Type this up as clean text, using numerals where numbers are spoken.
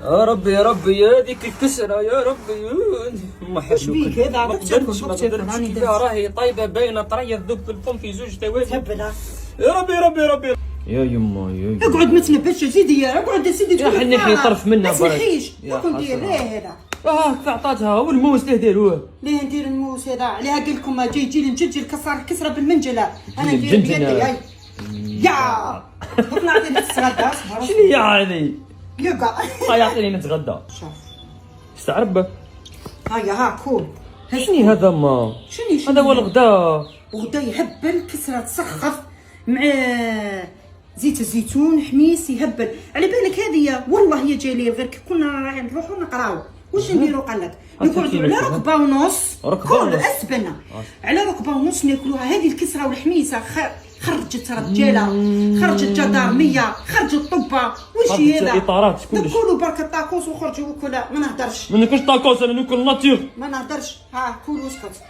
يا ربي يا ربي يا ديك الكسرة يا ربي. ما واش بيك هذا ما قدرتش كيفاه راهي طايبة باينة طرية تذوب في الفم في زوج توابل. تبلها. يا ربي يا ربي يا ربي. يا يما يا يما اقعد ما تنبهش سيدي، اقعد سيدي يا حني حي طرف منها ما برك. تنحيش يا شكون داير حسرة. ليه هذا؟ كيف عطاتها والموس ليه داروه؟ ليه ندير الموس هذا؟ عليها قال لكم يجي لي نجي الكسره بالمنجله، انا ندير الجنجنة. بيدي هاي. يا دوك نعطي لك الصغاده. شنو يعني؟ يقع. يعطيني نتغدى. شوف استعربه. هيا ها كول. شنو هذا ما؟ شنو هذا هو الغدا. وغدا يهبل كسره تسخف مع زيت الزيتون حميس يهبل. على بالك هذه والله هي جايه لي غير كي كنا رايحين نروحوا نقراو واش نديروا؟ قال لك نقعدوا على ركبه ونص. كل اسبنا على ركبه ونص ناكلوها. هذه الكسره والحميسه خرجت رجاله، خرجت جدارميه، خرجت طبه. واش هذا؟ اطارات كلش. ناكلوا برك الطاكوس وخرجوا وكلا. ما نهدرش ما ناكلش طاكوس، انا ناكل ناتيغ. ما نهدرش. ها كل واسكت.